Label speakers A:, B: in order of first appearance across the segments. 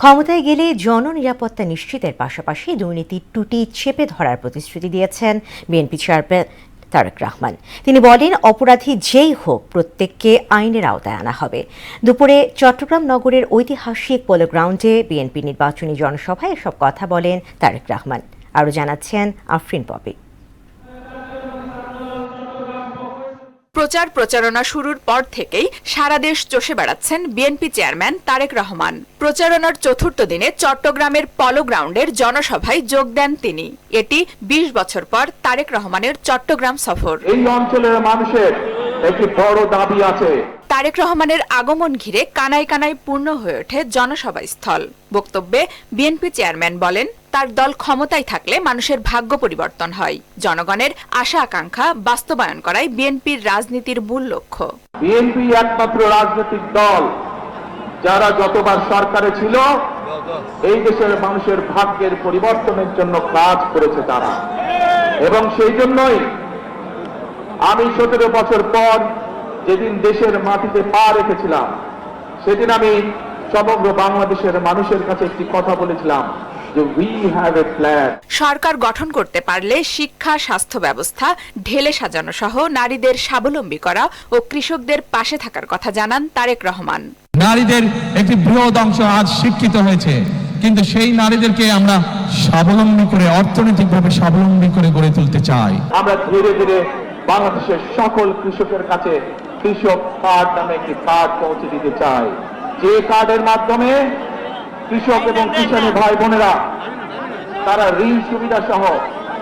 A: ক্ষমতায় গেলে জননিরাপত্তা নিশ্চিতের পাশাপাশি দুর্নীতির টুটি চেপে ধরার প্রতিশ্রুতি দিয়েছেন বিএনপি চেয়ারম্যান তারেক রহমান। তিনি বলেন, অপরাধী যেই হোক প্রত্যেককে আইনের আওতায় আনা হবে। দুপুরে চট্টগ্রাম নগরের ঐতিহাসিক পোলো গ্রাউন্ডে বিএনপি নির্বাচনী জনসভায় এসব কথা বলেন তারেক রহমান। আরও জানাচ্ছেন আফরিন পপি।
B: প্রচারণা শুরুর পর থেকেই সারা দেশ চষে বেড়াচ্ছেন বিএনপি চেয়ারম্যান তারেক রহমান। প্রচারণার চতুর্থ দিনে চট্টগ্রামের পলো গ্রাউন্ডের জনসভায় যোগ দেন তিনি। এটি ২০ বছর পর তারেক রহমানের চট্টগ্রাম সফর।
C: এই অঞ্চলের মানুষের একটি বড় দাবি আছে।
B: তারেক রহমানের আগমন ঘিরে কানায় কানায় পূর্ণ হয়ে ওঠে জনসভা স্থল। বক্তব্যে বিএনপি চেয়ারম্যান বলেন, তার দল ক্ষমতায় থাকলে মানুষের ভাগ্য পরিবর্তন হয়। জনগণের আশা আকাঙ্ক্ষা বাস্তবায়ন করাই বিএনপির রাজনীতির মূল লক্ষ্য।
C: বিএনপি একমাত্র রাজনৈতিক দল যারা যতবার সরকারে ছিল এই দেশের মানুষের ভাগ্যের পরিবর্তনের জন্য কাজ করেছে তারা, এবং সেই জন্যই আমি ১৭ বছর পর যেদিন দেশের মাটিতে পা রেখেছিলাম সেদিন আমি সমগ্র বাংলাদেশের মানুষের কাছে একটি কথা বলেছিলাম যে উই হ্যাভ এ প্ল্যান।
B: সরকার গঠন করতে পারলে শিক্ষা, স্বাস্থ্য ব্যবস্থা ঢেলে সাজানো সহ নারীদের স্বাবলম্বী করা ও কৃষকদের পাশে থাকার কথা জানান তারেক রহমান।
D: নারীদের একটি বৃহৎ অংশ আজ শিক্ষিত হয়েছে, কিন্তু সেই নারীদেরকে আমরা স্বাবলম্বী করে, অর্থনৈতিকভাবে স্বাবলম্বী করে গড়ে তুলতে চাই।
C: আমরা ধীরে ধীরে বাংলাদেশের সকল কৃষকের কাছে কৃষক কার্ড নামে একটি কার্ড পৌঁছে দিতে চাই, যে কার্ডের মাধ্যমে কৃষক এবং কৃষাণী ভাই বোনেরা তারা ঋণ সুবিধা সহ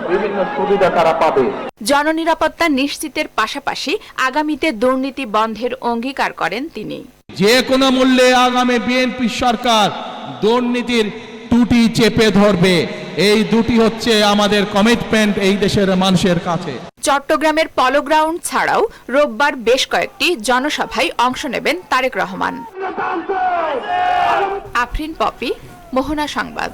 C: বিভিন্ন সুবিধা তারা পাবে।
B: জননিরাপত্তা নিশ্চিতের পাশাপাশি আগামীতে দুর্নীতি বন্ধের অঙ্গীকার করেন তিনি।
D: যে কোনো মূল্যে আগামী বিএনপি সরকার দুর্নীতির টুটি চেপে ধরবে। এই দুটি হচ্ছে আমাদের কমিটমেন্ট এই দেশের মানুষের কাছে।
B: চট্টগ্রামের পলো গ্রাউন্ড ছাড়াও রোববার বেশ কয়েকটি জনসভায় অংশ নেবেন তারেক রহমান। আফরিন পপি, মোহনা সংবাদ।